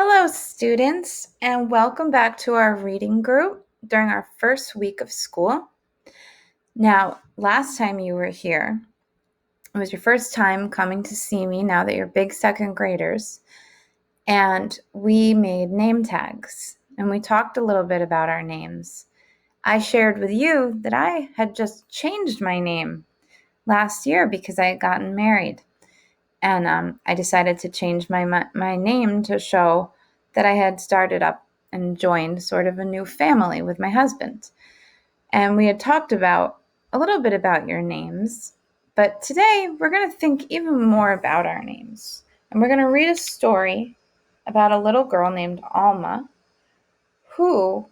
Hello, students, and welcome back to our reading group during our first week of school. Now, last time you were here, it was your first time coming to see me now that you're big second graders, and we made name tags, and we talked a little bit about our names. I shared with you that I had just changed my name last year because I had gotten married. And I decided to change my name to show that I had started up and joined sort of a new family with my husband. And we had talked about a little bit about your names, but today we're going to think even more about our names. And we're going to read a story about a little girl named Alma who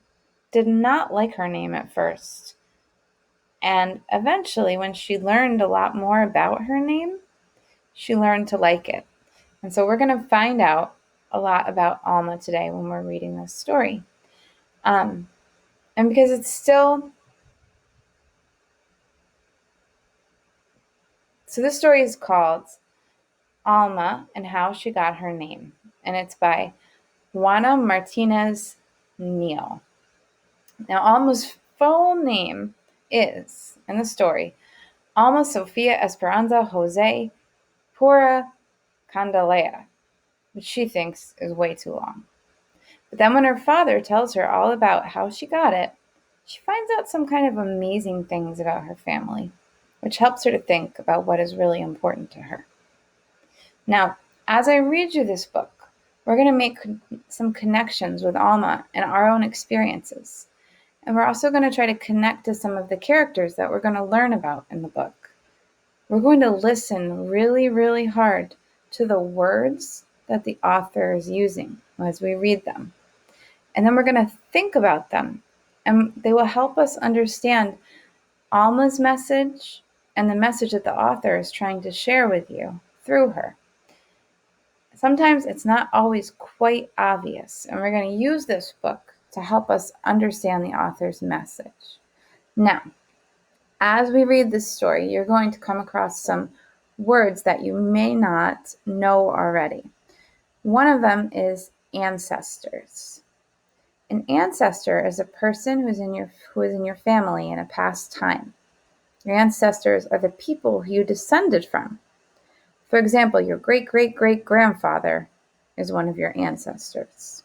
did not like her name at first. And eventually, when she learned a lot more about her name, she learned to like it. And so we're going to find out a lot about Alma today when we're reading this story. And because it's still... So this story is called Alma and How She Got Her Name. And it's by Juana Martinez Neal. Now, Alma's full name is, in the story, Alma Sofia Esperanza Jose Pura Candelaria, which she thinks is way too long. But then when her father tells her all about how she got it, she finds out some kind of amazing things about her family, which helps her to think about what is really important to her. Now, as I read you this book, we're going to make some connections with Alma and our own experiences. And we're also going to try to connect to some of the characters that we're going to learn about in the book. We're going to listen really, really hard to the words that the author is using as we read them. And then we're going to think about them, and they will help us understand Alma's message and the message that the author is trying to share with you through her. Sometimes it's not always quite obvious, and we're going to use this book to help us understand the author's message. Now, as we read this story, you're going to come across some words that you may not know already. One of them is ancestors. An ancestor is a person who is in your family in a past time. Your ancestors are the people who you descended from. For example, your great-great-great-grandfather is one of your ancestors.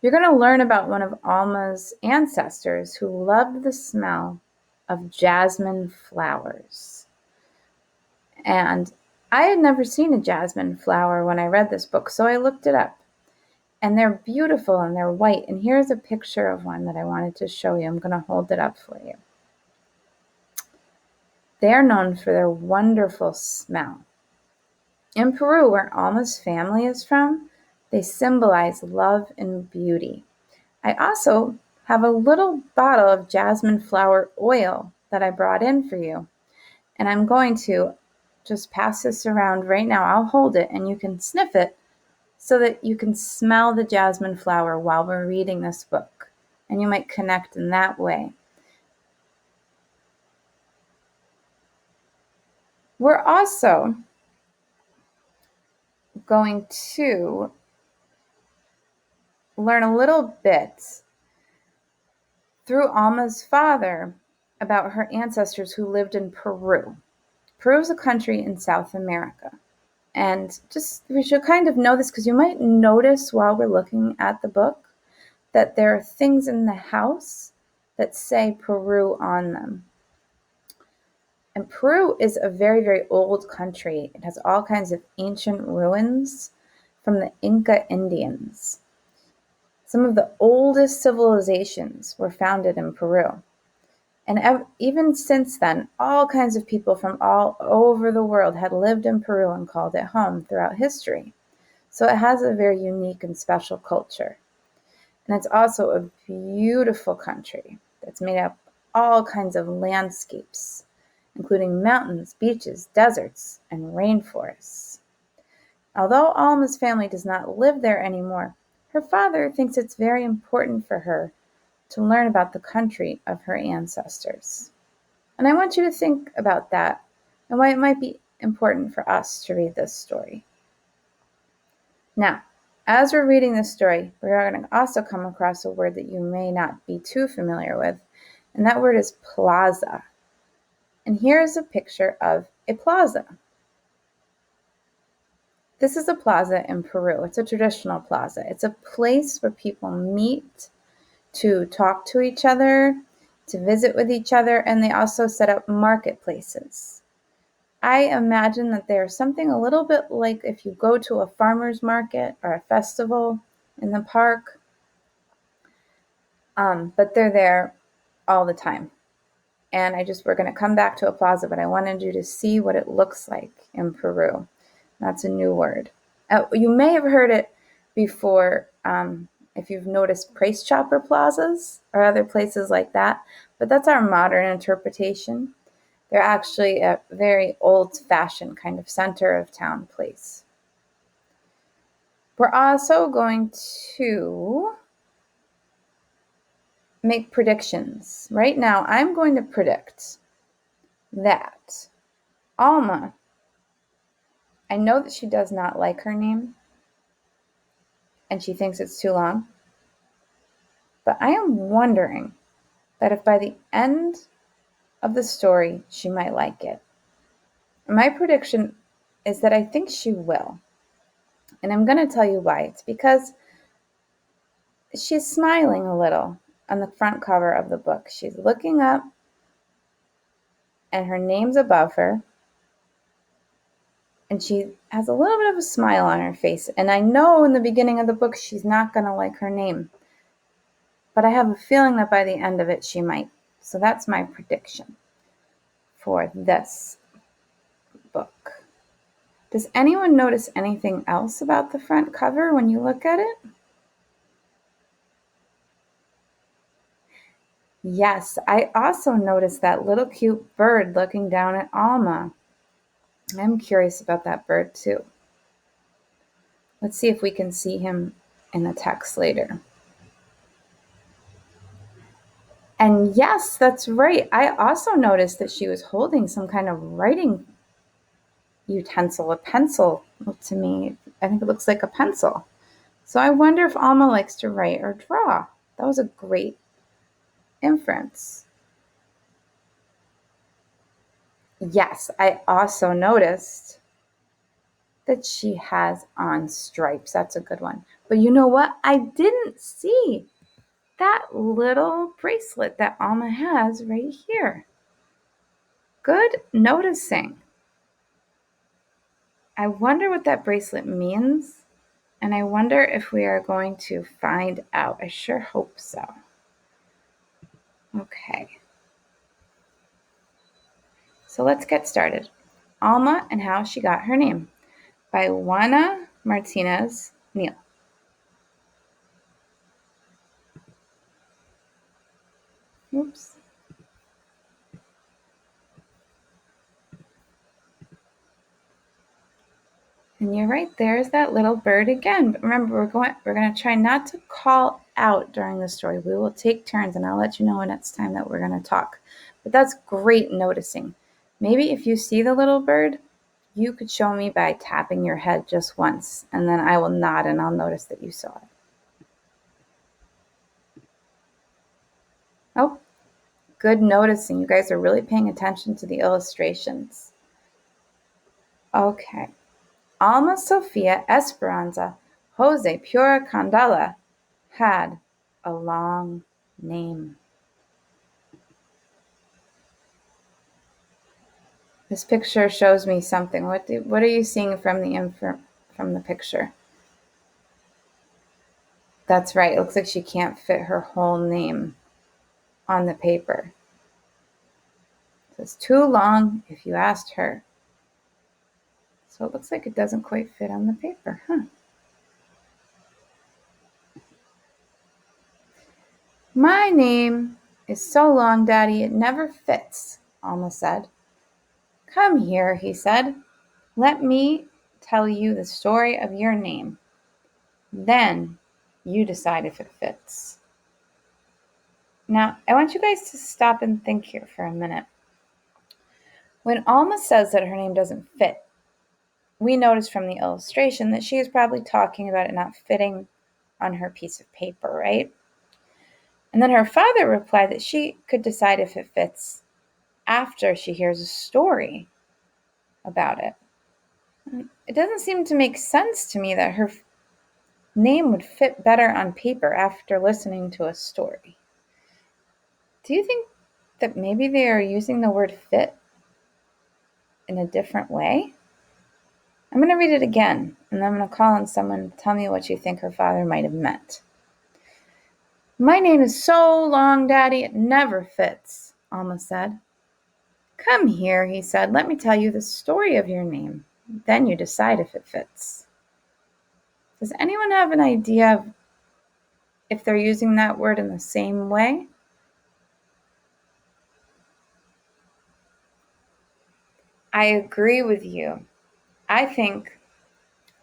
You're going to learn about one of Alma's ancestors who loved the smell of jasmine flowers. And I had never seen a jasmine flower when I read this book, so I looked it up. And they're beautiful and they're white. And here's a picture of one that I wanted to show you. I'm going to hold it up for you. They're known for their wonderful smell. In Peru, where Alma's family is from, they symbolize love and beauty. I also have a little bottle of jasmine flower oil that I brought in for you. And I'm going to just pass this around right now. I'll hold it and you can sniff it so that you can smell the jasmine flower while we're reading this book. And you might connect in that way. We're also going to learn a little bit through Alma's father about her ancestors who lived in Peru. Peru is a country in South America. And we should kind of know this because you might notice while we're looking at the book that there are things in the house that say Peru on them. And Peru is a very, very old country. It has all kinds of ancient ruins from the Inca Indians. Some of the oldest civilizations were founded in Peru. And even since then, all kinds of people from all over the world had lived in Peru and called it home throughout history. So it has a very unique and special culture. And it's also a beautiful country that's made up of all kinds of landscapes, including mountains, beaches, deserts, and rainforests. Although Alma's family does not live there anymore, her father thinks it's very important for her to learn about the country of her ancestors. And I want you to think about that and why it might be important for us to read this story. Now, As we're reading this story, we are going to also come across a word that you may not be too familiar with, and that word is plaza. And here's a picture of a plaza. This is a plaza in Peru. It's a traditional plaza. It's a place where people meet to talk to each other, to visit with each other, and they also set up marketplaces. I imagine that they're something a little bit like if you go to a farmer's market or a festival in the park, but they're there all the time. And we're going to come back to a plaza, but I wanted you to see what it looks like in Peru. That's a new word. You may have heard it before if you've noticed Price Chopper plazas or other places like that, but that's our modern interpretation. They're actually a very old-fashioned kind of center of town place. We're also going to make predictions. Right now, I'm going to predict that Alma, I know that she does not like her name, and she thinks it's too long, but I am wondering that if by the end of the story, she might like it. My prediction is that I think she will. And I'm going to tell you why. It's because she's smiling a little on the front cover of the book. She's looking up, and her name's above her. And she has a little bit of a smile on her face. And I know in the beginning of the book, she's not going to like her name. But I have a feeling that by the end of it, she might. So that's my prediction for this book. Does anyone notice anything else about the front cover when you look at it? Yes, I also noticed that little cute bird looking down at Alma. I'm curious about that bird too. Let's see if we can see him in the text later. And yes, that's right. I also noticed that she was holding some kind of writing utensil, a pencil to me. I think it looks like a pencil. So I wonder if Alma likes to write or draw. That was a great inference. Yes, I also noticed that she has on stripes. That's a good one. But you know what? I didn't see that little bracelet that Alma has right here. Good noticing. I wonder what that bracelet means, and I wonder if we are going to find out. I sure hope so. Okay. So let's get started. Alma and How She Got Her Name by Juana Martinez Neal. Oops. And you're right, there's that little bird again. But remember, we're going to try not to call out during the story. We will take turns, and I'll let you know when it's time that we're going to talk. But that's great noticing. Maybe if you see the little bird, you could show me by tapping your head just once, and then I will nod and I'll notice that you saw it. Oh, good noticing. You guys are really paying attention to the illustrations. Okay. Alma Sofia Esperanza Jose Pura Candela had a long name. This picture shows me something. What are you seeing from the picture? That's right. It looks like she can't fit her whole name on the paper. It's too long if you asked her. So it looks like it doesn't quite fit on the paper, huh? My name is so long, Daddy, it never fits, Alma said. Come here, he said. Let me tell you the story of your name. Then you decide if it fits. Now, I want you guys to stop and think here for a minute. When Alma says that her name doesn't fit, we noticed from the illustration that she is probably talking about it not fitting on her piece of paper, right? And then her father replied that she could decide if it fits after she hears a story about it. It doesn't seem to make sense to me that her name would fit better on paper after listening to a story. Do you think that maybe they are using the word fit in a different way? I'm going to read it again, and then I'm going to call on someone to tell me what you think her father might have meant. My name is so long, Daddy, it never fits, Alma said. Come here, he said. Let me tell you the story of your name. Then you decide if it fits. Does anyone have an idea of if they're using that word in the same way? I agree with you. I think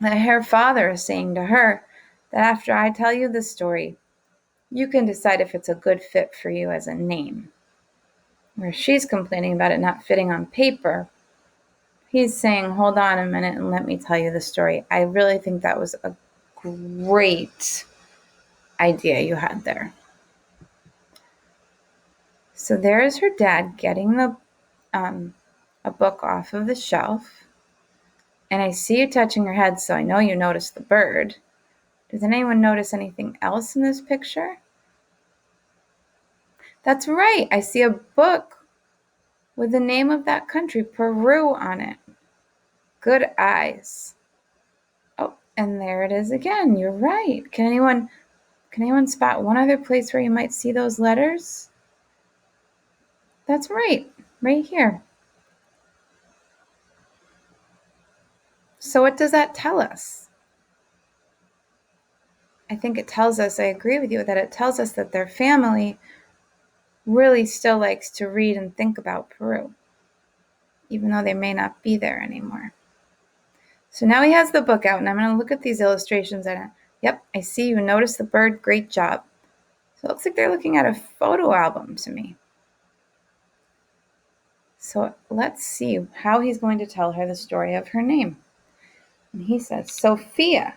that her father is saying to her that after I tell you the story, you can decide if it's a good fit for you as a name. Where she's complaining about it not fitting on paper, he's saying, hold on a minute and let me tell you the story. I really think that was a great idea you had there. So there is her dad getting a book off of the shelf. And I see you touching your head, so I know you noticed the bird. Does anyone notice anything else in this picture? That's right. I see a book with the name of that country, Peru, on it. Good eyes. Oh, and there it is again. You're right. Can anyone spot one other place where you might see those letters? That's right. Right here. So what does that tell us? I think it tells us, I agree with you, that it tells us that their family really still likes to read and think about Peru, even though they may not be there anymore. So now he has the book out, and I'm going to look at these illustrations. And yep, I see you noticed the bird. Great job. So it looks like they're looking at a photo album to me. So let's see how he's going to tell her the story of her name. And he says, Sophia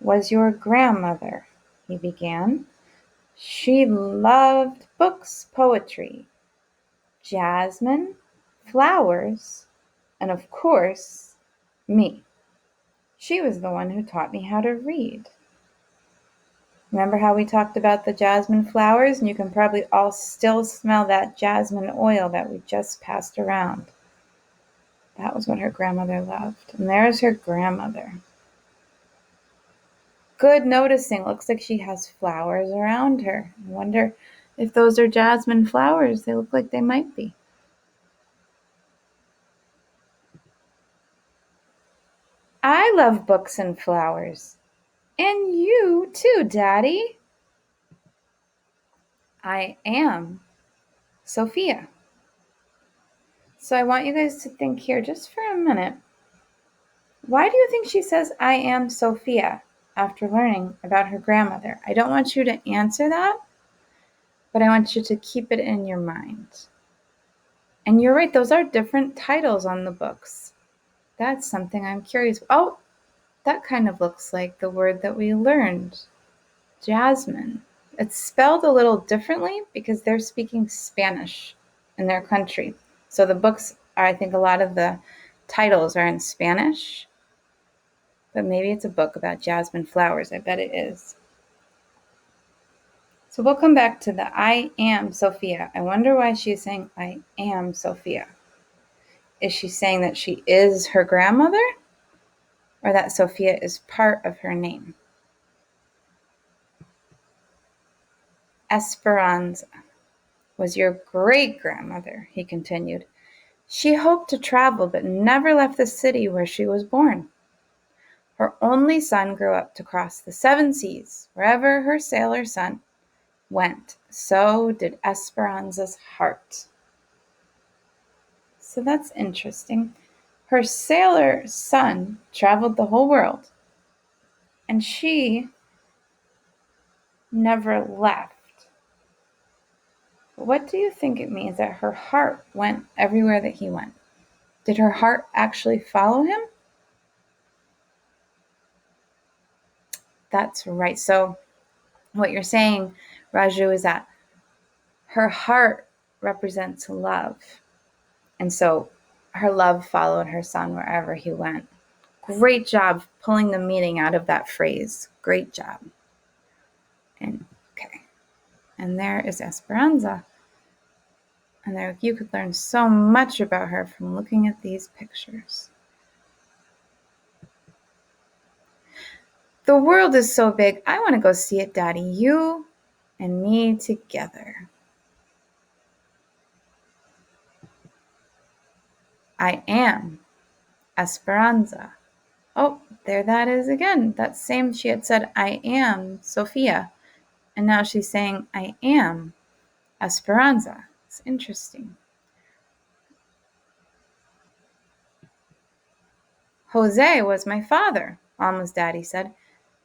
was your grandmother, he began. She loved books, poetry, jasmine, flowers, and of course, me. She was the one who taught me how to read. Remember how we talked about the jasmine flowers? And you can probably all still smell that jasmine oil that we just passed around. That was what her grandmother loved. And there's her grandmother. Good noticing. Looks like she has flowers around her. I wonder if those are jasmine flowers. They look like they might be. I love books and flowers. And you too, Daddy. I am Sophia. So I want you guys to think here just for a minute. Why do you think she says, I am Sophia, after learning about her grandmother? I don't want you to answer that, but I want you to keep it in your mind. And you're right, those are different titles on the books. That's something I'm curious. Oh, that kind of looks like the word that we learned, jasmine. It's spelled a little differently because they're speaking Spanish in their country. So the books are, I think a lot of the titles are in Spanish, but maybe it's a book about jasmine flowers. I bet it is. So we'll come back to the I am Sophia. I wonder why she's saying I am Sophia. Is she saying that she is her grandmother? Or that Sophia is part of her name? Esperanza was your great-grandmother, he continued. She hoped to travel but never left the city where she was born. Her only son grew up to cross the 7 seas. Wherever her sailor son went, so did Esperanza's heart. So that's interesting. Her sailor son traveled the whole world, and she never left. But what do you think it means that her heart went everywhere that he went? Did her heart actually follow him? That's right. So what you're saying, Raju, is that her heart represents love. And so her love followed her son wherever he went. Great job pulling the meaning out of that phrase. Great job. And okay. And there is Esperanza. And there you could learn so much about her from looking at these pictures. The world is so big. I want to go see it, Daddy. You and me together. I am Esperanza. Oh, there that is again. That same, she had said, I am Sophia. And now she's saying, I am Esperanza. It's interesting. Jose was my father, Alma's daddy said.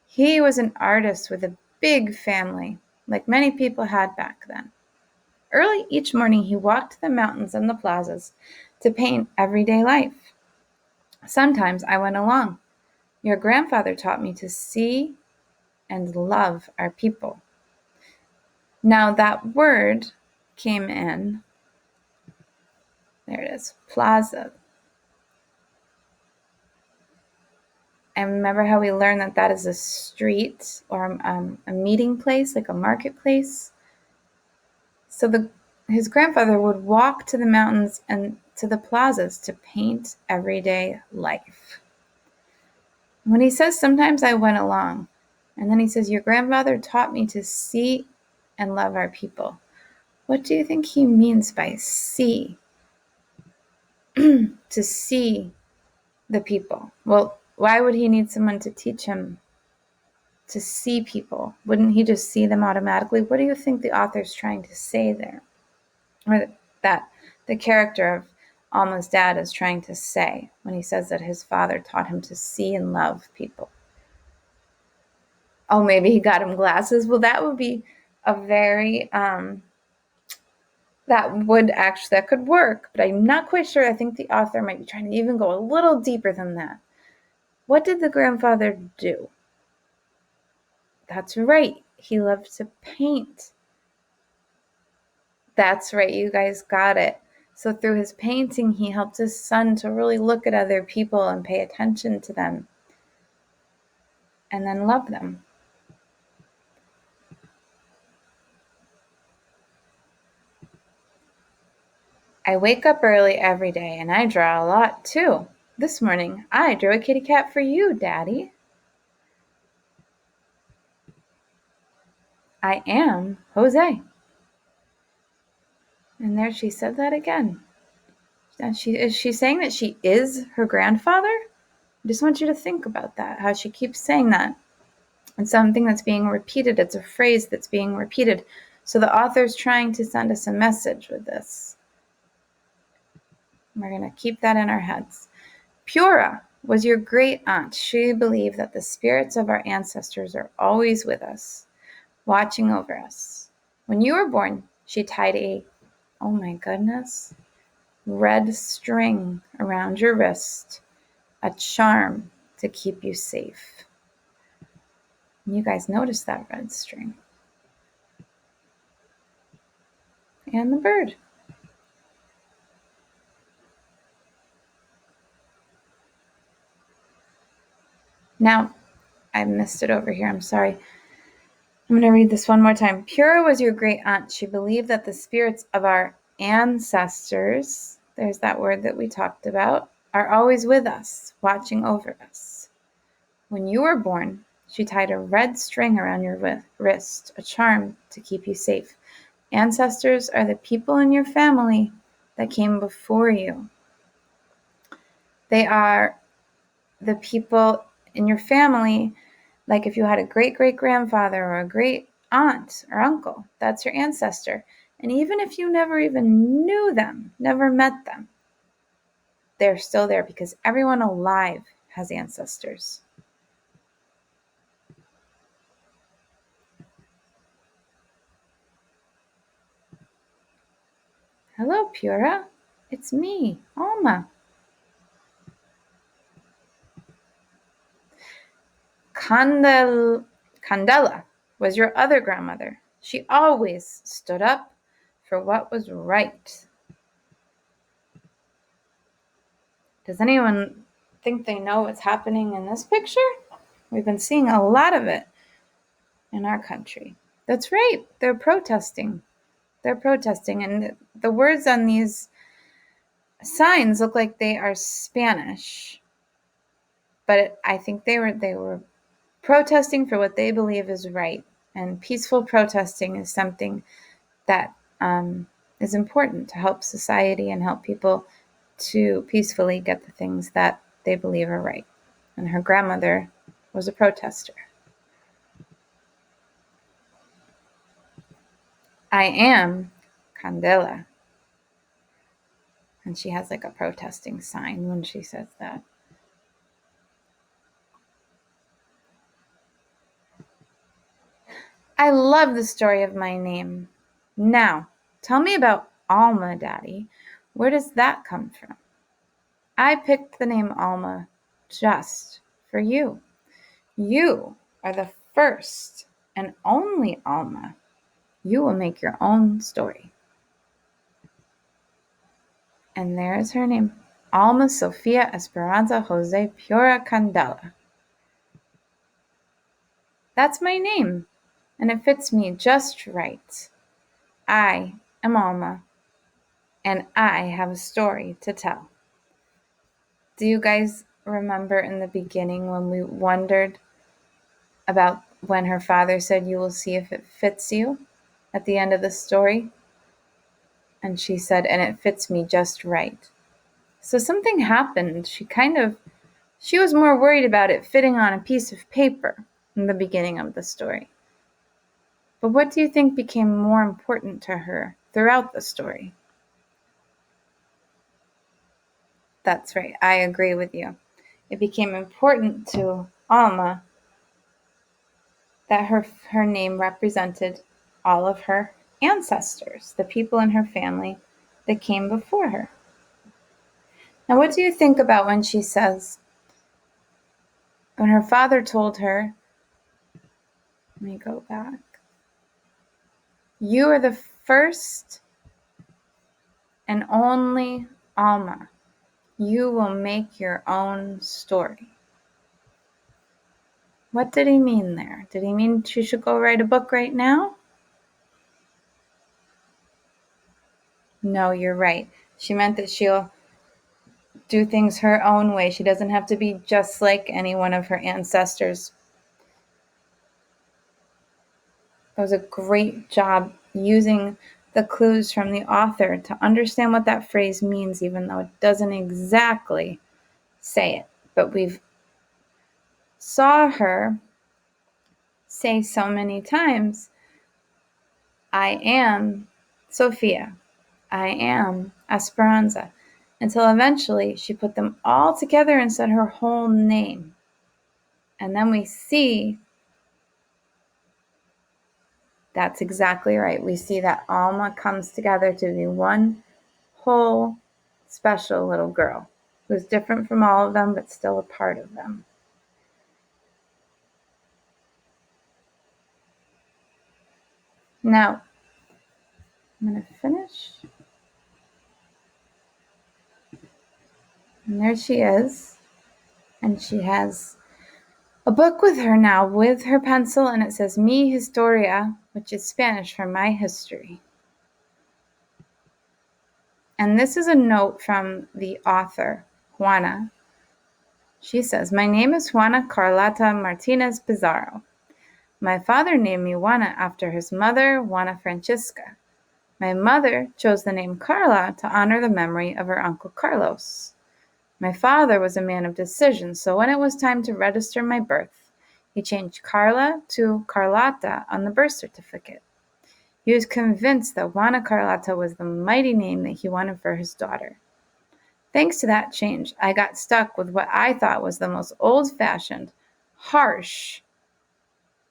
He was an artist with a big family, like many people had back then. Early each morning, he walked to the mountains and the plazas to paint everyday life. Sometimes I went along. Your grandfather taught me to see and love our people. Now that word came in. There it is, plaza. And remember how we learned that that is a street or a meeting place, like a marketplace? So his grandfather would walk to the mountains and to the plazas to paint everyday life. When he says, sometimes I went along, and then he says, your grandfather taught me to see and love our people. What do you think he means by see? To see the people. Well, why would he need someone to teach him to see people? Wouldn't he just see them automatically? What do you think the author's trying to say there? Or that the character of Alma's dad is trying to say when he says that his father taught him to see and love people? Oh, maybe he got him glasses. Well, that would be a very, that could work, but I'm not quite sure. I think the author might be trying to even go a little deeper than that. What did the grandfather do? That's right. He loved to paint. That's right. You guys got it. So through his painting, he helped his son to really look at other people and pay attention to them and then love them. I wake up early every day and I draw a lot too. This morning, I drew a kitty cat for you, Daddy. I am Jose. And there she said that again. And is she saying that she is her grandfather? I just want you to think about that, how she keeps saying that. It's something that's being repeated. It's a phrase that's being repeated. So the author's trying to send us a message with this. We're going to keep that in our heads. Pura was your great aunt. She believed that the spirits of our ancestors are always with us, watching over us. When you were born, she tied a, oh my goodness, red string around your wrist, a charm to keep you safe. And you guys noticed that red string. And the bird. Now, I missed it over here. I'm sorry. I'm going to read this one more time. Pura was your great aunt. She believed that the spirits of our ancestors, there's that word that we talked about, are always with us, watching over us. When you were born, she tied a red string around your wrist, a charm to keep you safe. Ancestors are the people in your family that came before you. They are the people in your family, like if you had a great-great-grandfather or a great aunt or uncle, that's your ancestor. And even if you never even knew them, never met them, they're still there because everyone alive has ancestors. Hello, Pura. It's me, Alma. Candela was your other grandmother. She always stood up for what was right. Does anyone think they know what's happening in this picture? We've been seeing a lot of it in our country. That's right. They're protesting. They're protesting. And the words on these signs look like they are Spanish. But I think they were protesting for what they believe is right. And peaceful protesting is something that is important to help society and help people to peacefully get the things that they believe are right. And her grandmother was a protester. I am Candela. And she has like a protesting sign when she says that. I love the story of my name. Now, tell me about Alma, Daddy. Where does that come from? I picked the name Alma just for you. You are the first and only Alma. You will make your own story. And there is her name, Alma Sofia Esperanza Jose Pura Candela. That's my name, and it fits me just right. I am Alma, and I have a story to tell. Do you guys remember in the beginning when we wondered about when her father said, "You will see if it fits you," at the end of the story? And she said, "And it fits me just right." So something happened. She was more worried about it fitting on a piece of paper in the beginning of the story. But what do you think became more important to her throughout the story? That's right. I agree with you. It became important to Alma that her name represented all of her ancestors, the people in her family that came before her. Now, what do you think about when she says, when her father told her, let me go back, "You are the first and only Alma. You will make your own story." What did he mean there? Did he mean she should go write a book right now? No, you're right. She meant that she'll do things her own way. She doesn't have to be just like any one of her ancestors. It was a great job using the clues from the author to understand what that phrase means, even though it doesn't exactly say it. But we've saw her say so many times, "I am Sophia. I am Esperanza," until eventually she put them all together and said her whole name. And then we see that's exactly right. We see that Alma comes together to be one whole special little girl who's different from all of them, but still a part of them. Now, I'm going to finish. And there she is. And she has a book with her now with her pencil, and it says Mi Historia, which is Spanish for my history. And this is a note from the author, Juana. She says, "My name is Juana Carlota Martinez Pizarro. My father named me Juana after his mother, Juana Francisca. My mother chose the name Carla to honor the memory of her uncle Carlos. My father was a man of decision, so when it was time to register my birth, he changed Carla to Carlota on the birth certificate. He was convinced that Juana Carlota was the mighty name that he wanted for his daughter. Thanks to that change, I got stuck with what I thought was the most old-fashioned, harsh,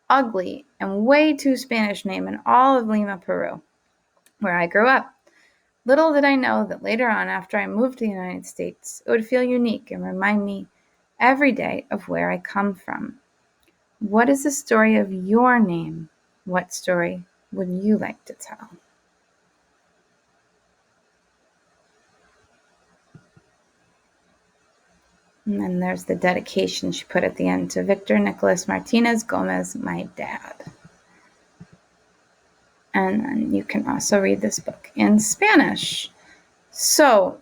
ugly, and way too Spanish name in all of Lima, Peru, where I grew up. Little did I know that later on, after I moved to the United States, it would feel unique and remind me every day of where I come from. What is the story of your name? What story would you like to tell? And then there's the dedication she put at the end to Victor Nicholas Martinez Gomez, my dad. And then you can also read this book in Spanish. So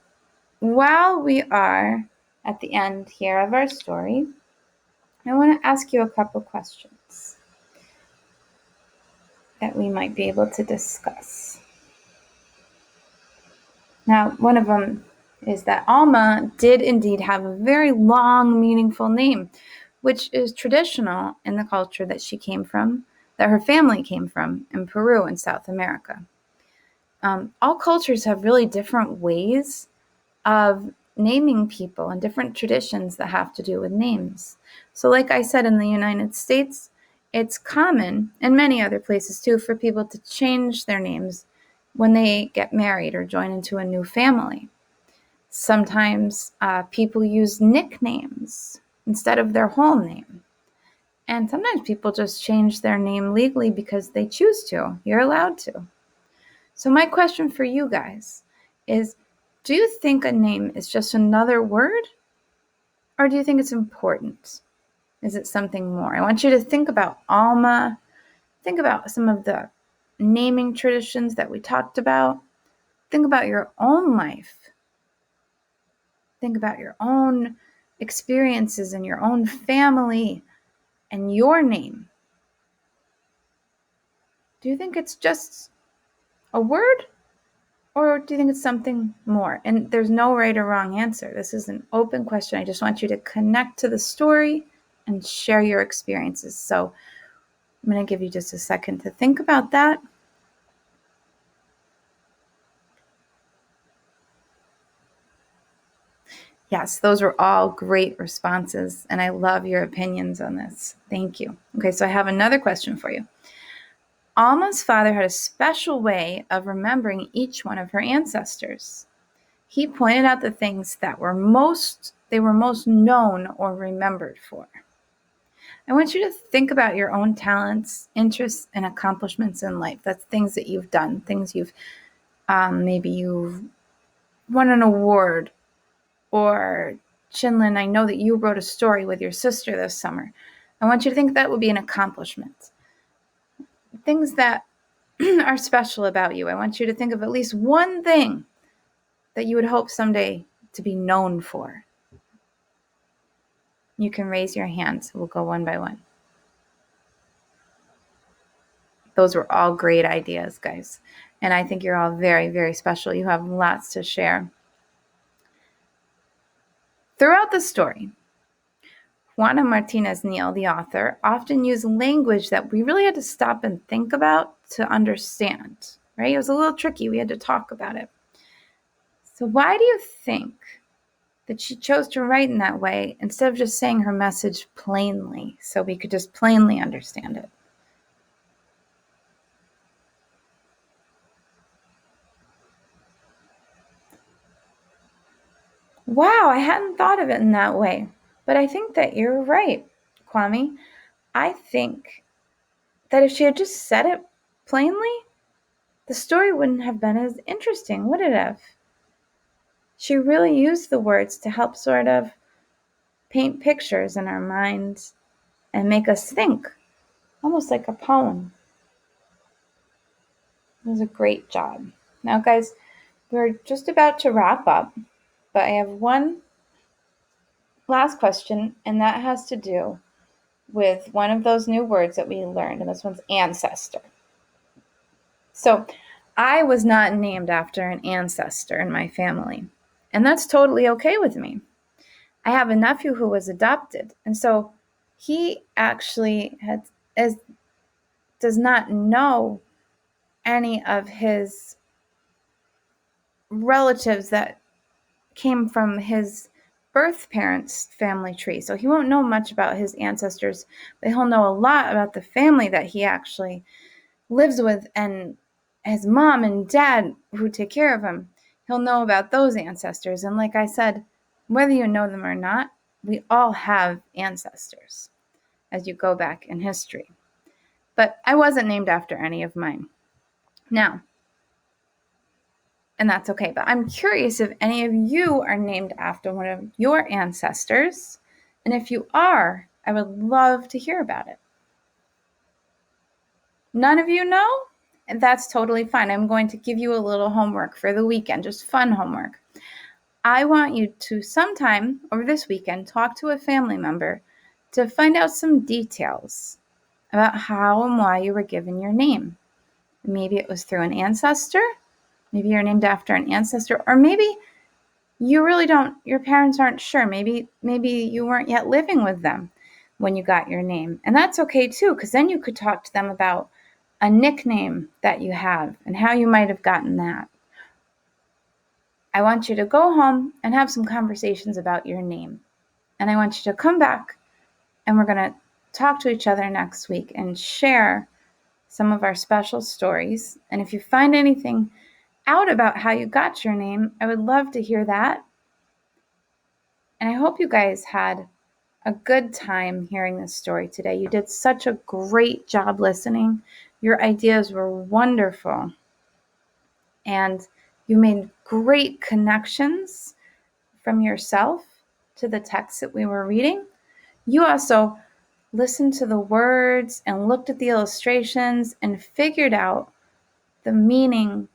while we are at the end here of our story, I want to ask you a couple questions that we might be able to discuss. Now, one of them is that Alma did indeed have a very long, meaningful name, which is traditional in the culture that she came from, that her family came from in Peru in South America. All cultures have really different ways of naming people and different traditions that have to do with names. So like I said, in the United States, it's common, and many other places too, for people to change their names when they get married or join into a new family. Sometimes people use nicknames instead of their whole name. And sometimes people just change their name legally because they choose to. You're allowed to. So my question for you guys is, do you think a name is just another word? Or do you think it's important? Is it something more? I want you to think about Alma. Think about some of the naming traditions that we talked about. Think about your own life. Think about your own experiences and your own family and your name. Do you think it's just a word? Or do you think it's something more? And there's no right or wrong answer. This is an open question. I just want you to connect to the story and share your experiences. So I'm going to give you just a second to think about that. Yes, those were all great responses, and I love your opinions on this. Thank you. Okay, so I have another question for you. Alma's father had a special way of remembering each one of her ancestors. He pointed out the things that were most known or remembered for. I want you to think about your own talents, interests, and accomplishments in life. That's things that you've done, things you've maybe you've won an award. Or Chinlin, I know that you wrote a story with your sister this summer. I want you to think that would be an accomplishment. Things that are special about you. I want you to think of at least one thing that you would hope someday to be known for. You can raise your hands. We'll go one by one. Those were all great ideas, guys. And I think you're all very, very special. You have lots to share. Throughout the story, Juana Martinez Neal, the author, often used language that we really had to stop and think about to understand, right? It was a little tricky. We had to talk about it. So why do you think that she chose to write in that way instead of just saying her message plainly so we could just plainly understand it? Wow, I hadn't thought of it in that way. But I think that you're right, Kwame. I think that if she had just said it plainly, the story wouldn't have been as interesting, would it have? She really used the words to help sort of paint pictures in our minds and make us think, almost like a poem. It was a great job. Now, guys, we're just about to wrap up, but I have one last question, and that has to do with one of those new words that we learned, and this one's ancestor. So, I was not named after an ancestor in my family, and that's totally okay with me. I have a nephew who was adopted, and so he actually does not know any of his relatives that came from his birth parents' family tree. So he won't know much about his ancestors, but he'll know a lot about the family that he actually lives with and his mom and dad who take care of him. He'll know about those ancestors. And like I said, whether you know them or not, we all have ancestors. as you go back in history. But I wasn't named after any of mine. Now, and that's okay, but I'm curious if any of you are named after one of your ancestors. And if you are, I would love to hear about it. None of you know? And that's totally fine. I'm going to give you a little homework for the weekend, just fun homework. I want you to sometime over this weekend talk to a family member to find out some details about how and why you were given your name. Maybe it was through an ancestor. Maybe you're named after an ancestor, or maybe you really don't, your parents aren't sure. Maybe you weren't yet living with them when you got your name. And that's okay too, because then you could talk to them about a nickname that you have and how you might have gotten that. I want you to go home and have some conversations about your name. And I want you to come back and we're going to talk to each other next week and share some of our special stories. And if you find anything out about how you got your name, I would love to hear that. And I hope you guys had a good time hearing this story today. You did such a great job listening. Your ideas were wonderful. And you made great connections from yourself to the text that we were reading. You also listened to the words and looked at the illustrations and figured out the meaning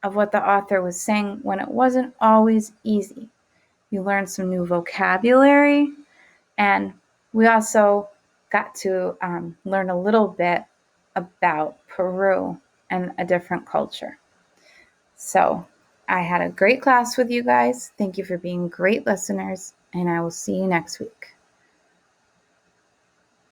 of what the author was saying when it wasn't always easy. You learned some new vocabulary, and we also got to learn a little bit about Peru and a different culture. So I had a great class with you guys. Thank you for being great listeners, and I will see you next week.